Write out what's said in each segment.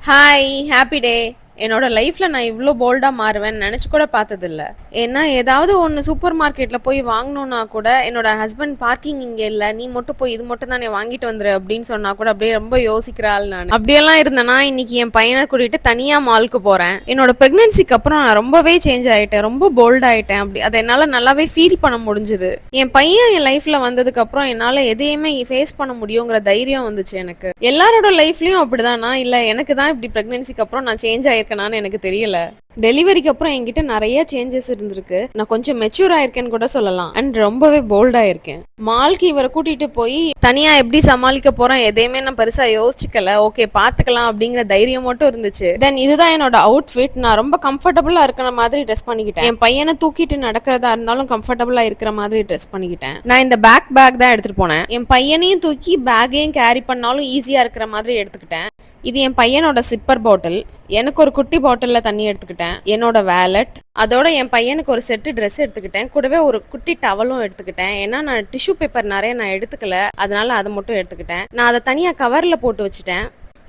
Hi happy day. என்னோட லைஃப்ல நான் இவ்வளோ போல்டா மாறுவேன்னு நினைச்சு கூட பார்த்ததில்ல. ஏன்னா ஏதாவது ஒன்று சூப்பர் மார்க்கெட்ல போய் வாங்கணும்னா கூட என்னோட ஹஸ்பண்ட் பார்க்கிங் இங்கே இல்லை, நீ மட்டும் போய் இது மட்டும் தான் வாங்கிட்டு வந்துரு அப்படின்னு சொன்னா கூட அப்படியே ரொம்ப யோசிக்கிறாள். நான் அப்படியெல்லாம் இருந்தேன்னா இன்னைக்கு என் பையனை கூட்டிட்டு தனியா மாலுக்கு போறேன். என்னோட பிரெக்னன்சிக்கு அப்புறம் நான் ரொம்பவே சேஞ்ச் ஆயிட்டேன், ரொம்ப போல்ட் ஆயிட்டேன். அப்படி அதை என்னால நல்லாவே ஃபீல் பண்ண முடிஞ்சுது. என் பையன் என் லைஃப்ல வந்ததுக்கு அப்புறம் என்னால எதையுமே ஃபேஸ் பண்ண முடியுங்கிற தைரியம் வந்துச்சு எனக்கு. எல்லாரோட லைஃப்லயும் அப்படிதானா இல்ல எனக்கு தான் இப்படி பிரெக்னன்சிக்கு அப்புறம் நான் சேஞ்ச் ஆயிருக்கேனான்னு எனக்கு தெரியல. டெலிவரிக்கு அப்புறம் என்கிட்ட நிறைய சேஞ்சஸ் இருந்திருக்கு. நான் கொஞ்சம் மெச்சூர் ஆயிருக்கேன்னு கூட சொல்லலாம். அண்ட் ரொம்பவே போல்டா இருக்கேன். மால்க்கு இவரை கூட்டிட்டு போய் தனியா எப்படி சமாளிக்க போறேன் எதையுமே நான் பெருசா யோசிக்கல. ஓகே பாத்துக்கலாம் அப்படிங்கிற தைரியம் மட்டும் இருந்துச்சு. தென் இதுதான் என்னோட அவுட்ஃபிட். நான் ரொம்ப கம்ஃபர்டபுளா இருக்கிற மாதிரி ட்ரெஸ் பண்ணிக்கிட்டேன். என் பையனை தூக்கிட்டு நடக்கிறதா இருந்தாலும் கம்ஃபர்டபுளா இருக்கிற மாதிரி ட்ரெஸ் பண்ணிக்கிட்டேன். நான் இந்த பேக் தான் எடுத்துட்டு போனேன். என் பையனையும் தூக்கி பேக்கையும் கேரி பண்ணாலும் ஈஸியா இருக்கிற மாதிரி எடுத்துக்கிட்டேன். இது என் பையனோட சிப்பர் பாட்டில். எனக்கு ஒரு குட்டி பாட்டிலில் தண்ணி எடுத்துக்கிட்டேன். என்னோட வேலட், அதோட என் பையனுக்கு ஒரு செட்டு ட்ரெஸ் எடுத்துக்கிட்டேன். கூடவே ஒரு குட்டி டவலும் எடுத்துக்கிட்டேன். ஏன்னா நான் டிஷ்யூ பேப்பர் நிறைய நான் எடுத்துக்கல, அதனால அதை மட்டும் எடுத்துக்கிட்டேன். நான் அதை தனியாக கவரில் போட்டு வச்சுட்டேன்.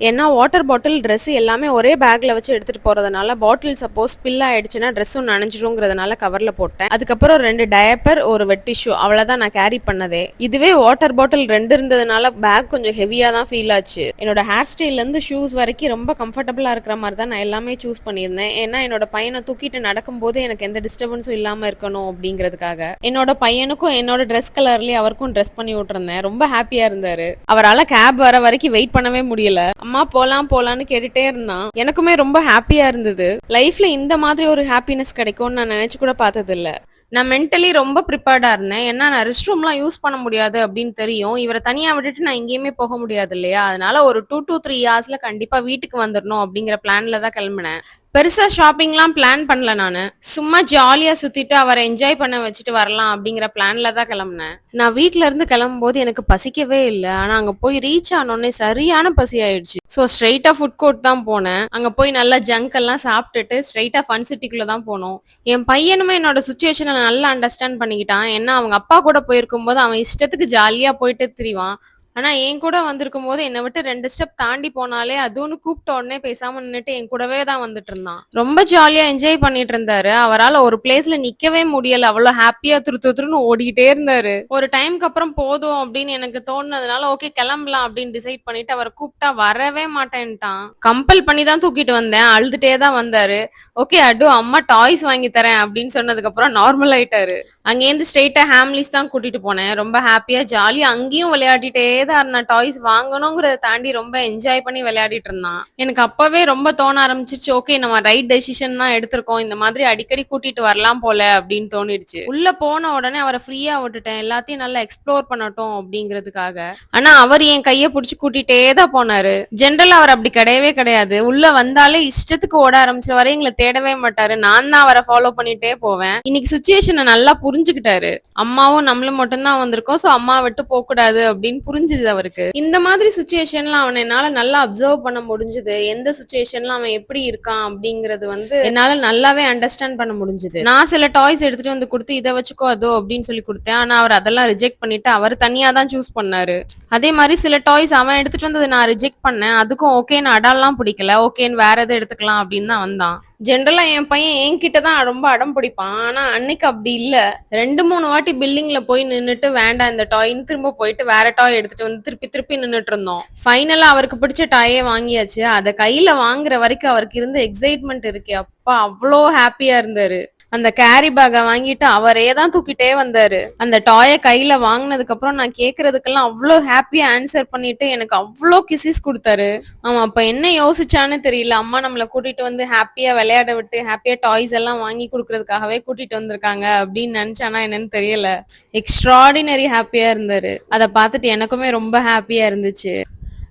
ஏன்னா வாட்டர் பாட்டில் ட்ரெஸ் எல்லாமே ஒரே பேக்ல வச்சு எடுத்துட்டு போறதுனால பாட்டில் சப்போஸ் ஸ்பில் ஆயிடுச்சுன்னா ட்ரெஸ்ஸும் நனைஞ்சிருங்கிறதுனால கவர்ல போட்டேன். அதுக்கப்புறம் 2 டயப்பர், ஒரு வெட் டிஷ்யூ, அவ்வளவுதான் நான் கேரி பண்ணதே. இதுவே வாட்டர் பாட்டில் 2 இருந்ததுனால பேக் கொஞ்சம் ஹெவியா தான் ஃபீல் ஆச்சு. என்னோட ஹேர் ஸ்டைல்ல இருந்து ஷூஸ் வரைக்கும் ரொம்ப கம்ஃபர்டபுளா இருக்கிற மாதிரி தான் நான் எல்லாமே சூஸ் பண்ணியிருந்தேன். ஏன்னா என்னோட பையனை தூக்கிட்டு நடக்கும்போது எனக்கு எந்த டிஸ்டர்பன்ஸும் இல்லாம இருக்கணும் அப்படிங்கிறதுக்காக. என்னோட பையனுக்கும் என்னோட ட்ரெஸ் கலர்லயே அவருக்கும் ட்ரெஸ் பண்ணி விட்டுருந்தேன். ரொம்ப ஹாப்பியா இருந்தாரு. அவரால் கேப் வர வரைக்கும் வெயிட் பண்ணவே முடியல. அம்மா போலான்னு கேட்டுட்டே இருந்தான். எனக்குமே ரொம்ப ஹாப்பியா இருந்தது. லைஃப்ல இந்த மாதிரி ஒரு ஹாப்பினஸ் கிடைக்கும்னு நான் நினைச்சு கூட பார்த்தது இல்ல. நான் மென்டலி ரொம்ப ப்ரிப்பேர்டா இருந்தேன். ஏன்னா நான் ரெஸ்ட் ரூம்லாம் யூஸ் பண்ண முடியாது அப்படின்னு தெரியும். இவரை தனியா விட்டுட்டு நான் எங்கேயுமே போக முடியாது இல்லையா. அதனால ஒரு 2 to 3 ஹவர்ஸ்ல கண்டிப்பா வீட்டுக்கு வந்துடணும் அப்படிங்கிற பிளான்ல தான் கிளம்பினேன். பெருசா ஷாப்பிங்லாம் பிளான் பண்ணல நானு. சும்மா ஜாலியா சுத்திட்டு அவரை என்ஜாய் பண்ண வச்சுட்டு வரலாம் அப்படிங்கிற பிளான்ல தான் கிளம்புனேன். நான் வீட்ல இருந்து கிளம்பும்போது எனக்கு பசிக்கவே இல்லை. ஆனா அங்க போய் ரீச் ஆனோடனே சரியான பசி ஆயிடுச்சு. ஸோ ஸ்ட்ரெயிட்டா ஃபுட் கோர்ட் தான் போனேன். அங்க போய் நல்லா ஜங்க் எல்லாம் சாப்பிட்டுட்டு ஸ்ட்ரெயிட்டா ஃபன் சிட்டிக்குள்ள தான் போனோம். என் பையனுமே என்னோட சுச்சுவேஷனை நல்லா அண்டர்ஸ்டாண்ட் பண்ணிக்கிட்டான். ஏன்னா அவங்க அப்பா கூட போயிருக்கும் போது அவன் இஷ்டத்துக்கு ஜாலியா போயிட்டு திரிவான். ஆனா என் கூட வந்திருக்கும் போது என்னை விட்டு 2 ஸ்டெப் தாண்டி போனாலே அதுன்னு கூப்பிட்ட உடனே பேசாம நின்னுட்டு என் கூடவே தான் வந்துட்டு இருந்தான். ரொம்ப ஜாலியா என்ஜாய் பண்ணிட்டு இருந்தாரு. அவரால் ஒரு பிளேஸ்ல நிக்கவே முடியல, அவ்வளவு ஹாப்பியா துருன்னு ஓடிக்கிட்டே இருந்தாரு. ஒரு டைம்க்கு அப்புறம் போதும் அப்படின்னு எனக்கு தோணுனதுனால ஓகே கிளம்பலாம் அப்படின்னு டிசைட் பண்ணிட்டு அவரை கூப்பிட்டா வரவே மாட்டேன்ட்டான். கம்பல் பண்ணி தான் தூக்கிட்டு வந்தேன். அழுதுட்டே தான் வந்தாரு. ஓகே அடு அம்மா டாய்ஸ் வாங்கி தரேன் அப்படின்னு சொன்னதுக்கு அப்புறம் நார்மல் ஆயிட்டாரு. அங்கேருந்து ஸ்ட்ரெயிட்டா ஹேம்லிஸ் தான் கூட்டிட்டு போனேன். ரொம்ப ஹாப்பியா ஜாலியா அங்கேயும் விளையாடிட்டே தான் இருந்தான். டாய்ஸ் வாங்கணுங்கிறத தாண்டி ரொம்ப என்ஜாய் பண்ணி விளையாடிட்டு இருந்தான். எனக்கு அப்பவே ரொம்ப தோண ஆரம்பிச்சிச்சு, ஓகே நம்ம ரைட் டெசிஷன் தான் எடுத்திருக்கோம், இந்த மாதிரி அடிக்கடி கூட்டிட்டு வரலாம் போல அப்படின்னு தோணிடுச்சு. உள்ள போன உடனே அவரை ஃப்ரீயா விட்டுட்டேன், எல்லாத்தையும் நல்லா எக்ஸ்ப்ளோர் பண்ணட்டும் அப்படிங்கிறதுக்காக. ஆனா அவர் என் கையை பிடிச்சி கூட்டிட்டே தான் போனாரு. ஜென்ரல் அவர் அப்படி கிடையவே கிடையாது. உள்ள வந்தாலே இஷ்டத்துக்கு ஓட ஆரம்பிச்ச வரை எங்களை தேடவே மாட்டாரு. நான் தான் அவரை ஃபாலோ பண்ணிட்டே போவேன். இன்னைக்கு சுச்சுவேஷனை நல்லா புரிஞ்சுக்கிட்டாரு. அம்மாவும் நம்மளும் மட்டும்தான் வந்திருக்கோம், சோ அம்மா விட்டு போக கூடாது அப்படின்னு புரிஞ்சுது அவருக்கு. இந்த மாதிரி சுச்சுவேஷன்ல அவனை என்னால நல்லா அப்சர்வ் பண்ண முடிஞ்சுது. எந்த சுச்சுவேஷன்ல அவன் எப்படி இருக்கான் அப்படிங்கறது என்னால நல்லாவே அண்டர்ஸ்டாண்ட் பண்ண முடிஞ்சுது. நான் சில டாய்ஸ் எடுத்துட்டு வந்து கொடுத்து இதை வச்சுக்கோ அதோ அப்படின்னு சொல்லி கொடுத்தேன். ஆனா அவர் அதெல்லாம் ரிஜெக்ட் பண்ணிட்டு அவர் தனியா தான் சூஸ் பண்ணாரு. அதே மாதிரி சில டாய்ஸ் அவன் எடுத்துட்டு வந்தது நான் ரிஜெக்ட் பண்ணேன். அதுக்கும் ஓகேன்னு அடம்லாம் பிடிக்கல, ஓகேன்னு வேற எதை எடுத்துக்கலாம் அப்படின்னு தான் வந்தான். ஜென்ரலா என் பையன் என்கிட்ட தான் ரொம்ப அடம் பிடிப்பான். ஆனா அன்னைக்கு அப்படி இல்ல. 2-3 வாட்டி பில்டிங்ல போய் நின்னுட்டு வேண்டாம் இந்த டாய்ன்னு திரும்ப போயிட்டு வேற டாய் எடுத்துட்டு வந்து திருப்பி நின்னுட்டு இருந்தோம். ஃபைனலா அவருக்கு பிடிச்ச டாயே வாங்கியாச்சு. அதை கையில வாங்குற வரைக்கும் அவருக்கு இருந்த எக்ஸைட்மெண்ட் இருக்கே அப்பா, அவ்வளோ ஹாப்பியா இருந்தாரு. அந்த கேரி பேக்கை வாங்கிட்டு அவரே தான் தூக்கிட்டே வந்தாரு. அந்த டாயை கையில வாங்கினதுக்கு அப்புறம் நான் கேக்குறதுக்கெல்லாம் அவ்வளோ ஹாப்பியா ஆன்சர் பண்ணிட்டு எனக்கு அவ்வளோ கிசிஸ் கொடுத்தாரு. அவன் அப்ப என்ன யோசிச்சான்னு தெரியல. அம்மா நம்மளை கூட்டிட்டு வந்து ஹாப்பியா விளையாட விட்டு ஹாப்பியா டாய்ஸ் எல்லாம் வாங்கி கொடுக்கறதுக்காகவே கூட்டிட்டு வந்திருக்காங்க அப்படின்னு நினைச்சானா என்னன்னு தெரியல. எக்ஸ்ட்ராடினரி ஹாப்பியா இருந்தாரு. அதை பார்த்துட்டு எனக்குமே ரொம்ப ஹாப்பியா இருந்துச்சு.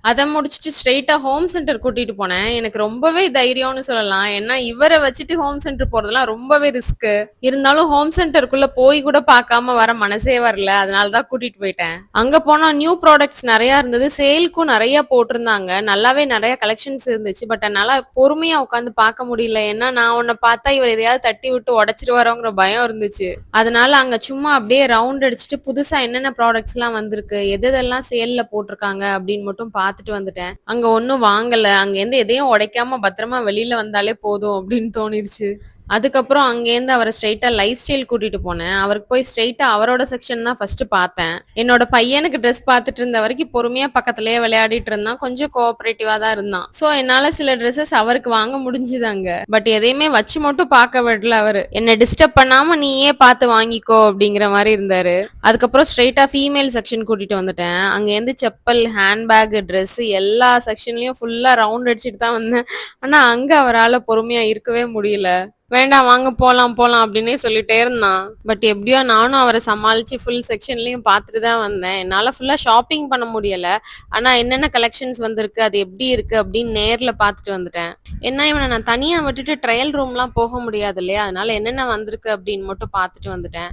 அதை முடிச்சுட்டு ஸ்ட்ரெயிட்டா ஹோம் சென்டர் கூட்டிட்டு போனேன். எனக்கு ரொம்பவே தைரியம்னு சொல்லலாம். ஏன்னா இவரை வச்சுட்டு ஹோம் சென்டர் போறதெல்லாம் ரொம்பவே ரிஸ்க். இருந்தாலும் ஹோம் சென்டருக்குள்ள போய் கூட பார்க்காம வர மனசே வரல, அதனாலதான் கூட்டிட்டு போயிட்டேன். அங்க போனா நியூ ப்ராடக்ட்ஸ் நிறைய இருந்தது, சேலுக்கும் நிறைய போட்டிருந்தாங்க. நல்லாவே நிறைய கலெக்ஷன்ஸ் இருந்துச்சு. பட் என்னால பொறுமையா உட்காந்து பார்க்க முடியல. ஏன்னா நான் உன்னை பார்த்தா இவர் எதையாவது தட்டி விட்டு உடைச்சிட்டு வரோங்கிற பயம் இருந்துச்சு. அதனால அங்க சும்மா அப்படியே ரவுண்ட் அடிச்சுட்டு புதுசா என்னென்ன ப்ராடக்ட்ஸ் எல்லாம் வந்திருக்கு, எதெல்லாம் சேல்ல போட்டிருக்காங்க அப்படின்னு மட்டும் பார்த்து பார்த்துட்டு வந்துட்டேன். அங்க ஒண்ணும் வாங்கல. அங்கேருந்து எதையும் உடைக்காம பத்திரமா வெளியில வந்தாலே போதும் அப்படின்னு தோணிருச்சு. அதுக்கப்புறம் அங்கேருந்து அவர ஸ்ட்ரெயிட்டா லைஃப் ஸ்டைல் கூட்டிட்டு போனேன். அவருக்கு போய் ஸ்ட்ரெயிட்டா அவரோட செக்ஷன் தான் ஃபர்ஸ்ட் பார்த்தேன். என்னோட பையனுக்கு ட்ரெஸ் பார்த்துட்டு இருந்த வரைக்கும் பொறுமையா பக்கத்திலேயே விளையாடிட்டு இருந்தான். கொஞ்சம் கோஆப்பரேட்டிவா தான் இருந்தான். சோ என்னால சில ட்ரெஸ்ஸஸ் அவருக்கு வாங்க முடிஞ்சுது அங்க. பட் எதையுமே வச்சு மட்டும் பார்க்க விடல அவரு. என்ன டிஸ்டர்ப் பண்ணாம நீயே பார்த்து வாங்கிக்கோ அப்படிங்கிற மாரி இருந்தாரு. அதுக்கப்புறம் ஸ்ட்ரெயிட்டா ஃபீமேல் செக்ஷன் கூட்டிட்டு வந்துட்டேன். அங்கேருந்து செப்பல், ஹேண்ட்பேக், ட்ரெஸ் எல்லா செக்ஷன்லயும் ஃபுல்லா ரவுண்ட் அடிச்சுட்டு தான் வந்தேன். ஆனா அங்க அவரால பொறுமையா இருக்கவே முடியல. வேண்டாம் வாங்க போலாம் போலாம் அப்படின்னே சொல்லிட்டே இருந்தான். பட் எப்படியோ நானும் அவரை சமாளிச்சு ஃபுல் செக்ஷன்லயும் பார்த்துட்டு தான் வந்தேன். என்னால ஃபுல்லா ஷாப்பிங் பண்ண முடியல. ஆனா என்னென்ன கலெக்ஷன்ஸ் வந்திருக்கு, அது எப்படி இருக்கு அப்படின்னு நேர்ல பார்த்துட்டு வந்துட்டேன். ஏன்னா இவனை நான் தனியா விட்டுட்டு ட்ரையல் ரூம்லாம் போக முடியாது இல்லையா? அதனால என்னென்ன வந்திருக்கு அப்படின்னு மட்டும் பார்த்துட்டு வந்துட்டேன்.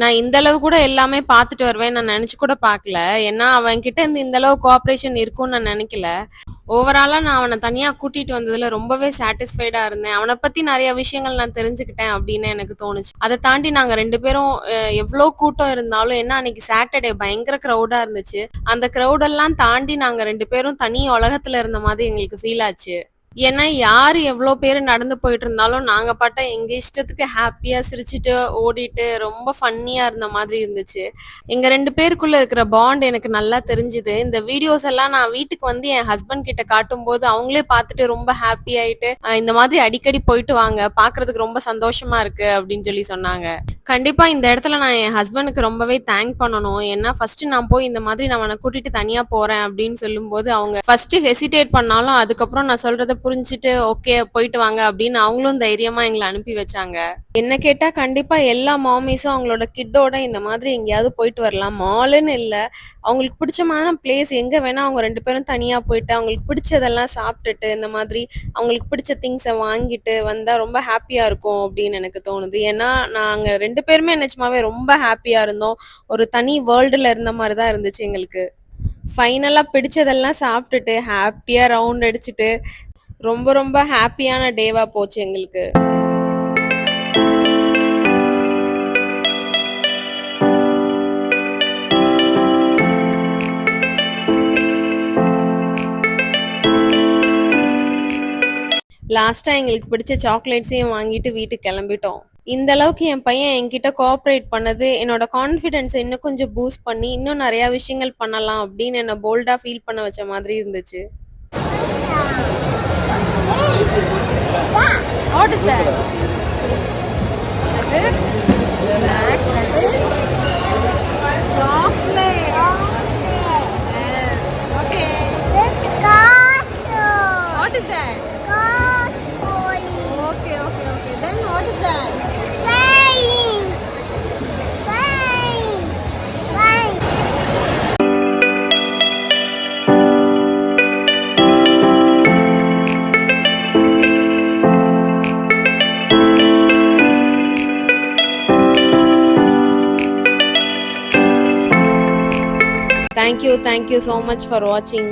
நான் இந்த அளவு கூட எல்லாமே பார்த்துட்டு வருவேன் நான் நினைச்சு கூட பார்க்கல. ஏன்னா அவன் கிட்ட இருந்து இந்த அளவு கோஆப்பரேஷன் இருக்கும்னு நான் நினைக்கல. ஓவராலா நான் அவன தனியா கூட்டிட்டு வந்ததுல ரொம்பவே சாட்டிஸ்ஃபைடா இருந்தேன். அவன பத்தி நெறைய விஷயங்கள் நான் தெரிஞ்சுக்கிட்டேன் அப்படின்னு எனக்கு தோணுச்சு. அத தாண்டி நாங்க 2 பேரும் எவ்ளோ கூட்டம் இருந்தாலும் ஏன்னா அன்னைக்கு சாட்டர்டே பயங்கர கிரவுடா இருந்துச்சு. அந்த கிரவுடெல்லாம் தாண்டி நாங்க 2 பேரும் தனி உலகத்துல இருந்த மாதிரி எங்களுக்கு ஃபீல் ஆச்சு. ஏன்னா யாரு எவ்ளோ பேரு நடந்து போயிட்டு இருந்தாலும் நாங்க பாட்ட எங்க இஷ்டத்துக்கு ஹாப்பியா சிரிச்சுட்டு, ஓடிட்டு ரொம்ப ஃபன்னியா இருந்த மாதிரி இருந்துச்சு. எங்க 2 பேருக்குள்ள இருக்கிற பாண்ட் எனக்கு நல்லா தெரிஞ்சுது. இந்த வீடியோஸ் எல்லாம் நான் வீட்டுக்கு வந்து என் ஹஸ்பண்ட் கிட்ட காட்டும்போது, அவங்களே பார்த்துட்டு ரொம்ப ஹாப்பி ஆயிட்டு, இந்த மாதிரி அடிக்கடி போயிட்டு வாங்க. பார்க்கறதுக்கு ரொம்ப சந்தோஷமா இருக்கு அப்படின்னு சொல்லி சொன்னாங்க. கண்டிப்பா இந்த இடத்துல நான் என் ஹஸ்பண்டுக்கு ரொம்பவே தேங்க் பண்ணணும். ஏன்னா ஃபர்ஸ்ட் நான் போய் இந்த மாதிரி நான் அவன கூட்டிட்டு தனியா போறேன் அப்படின்னு சொல்லும்போது, அவங்க ஃபர்ஸ்ட் ஹெசிடேட் பண்ணாலும் அதுக்கப்புறம் நான் சொல்றத புரிஞ்சுட்டு ஓகே போயிட்டு வாங்க அப்படின்னு அவங்களும் தைரியமா எங்களை அனுப்பி வச்சாங்க. என்ன கேட்டா கண்டிப்பா எல்லா மாமிஸும் அவங்களோட கிட்டோட இந்த மாதிரி எங்கேயாவது போயிட்டு வரலாம். மாலுன்னு இல்ல. அவங்களுக்கு பிடிச்சமான பிளேஸ் எங்க வேணா அவங்க 2 பேரும் தனியா போயிட்டு அவங்களுக்கு பிடிச்சதெல்லாம் சாப்பிட்டுட்டு இந்த மாதிரி அவங்களுக்கு பிடிச்ச திங்ஸை வாங்கிட்டு வந்தா ரொம்ப ஹாப்பியா இருக்கும் அப்படின்னு எனக்கு தோணுது. ஏன்னா நாங்க 2 பேருமே நிஜமாவே ரொம்ப ஹாப்பியா இருந்தோம். ஒரு தனி வேர்ல்டுல இருந்த மாதிரி தான் இருந்துச்சு எங்களுக்கு. ஃபைனலா பிடிச்சதெல்லாம் சாப்பிட்டுட்டு ஹாப்பியா ரவுண்ட் அடிச்சுட்டு ரொம்ப ரொம்ப ஹாப்பியான டேவா போச்சு எங்களுக்கு. லாஸ்டா எங்களுக்கு பிடிச்ச சாக்லேட்ஸையும் வாங்கிட்டு வீட்டுக்கு கிளம்பிட்டோம். இந்த அளவுக்கு என் பையன் என்கிட்ட கோஆப்ரேட் பண்ணது என்னோட கான்ஃபிடென்ஸை இன்னும் கொஞ்சம் பூஸ்ட் பண்ணி இன்னும் நிறைய விஷயங்கள் பண்ணலாம் அப்படின்னு என்ன போல்டா ஃபீல் பண்ண வச்ச மாதிரி இருந்துச்சு. What is that? That is snack. That is chocolate. Yes. Okay. This is castle. What is that? Castle. Okay. Then what is that? Rain. Rain. Rain. Thank you so much for watching.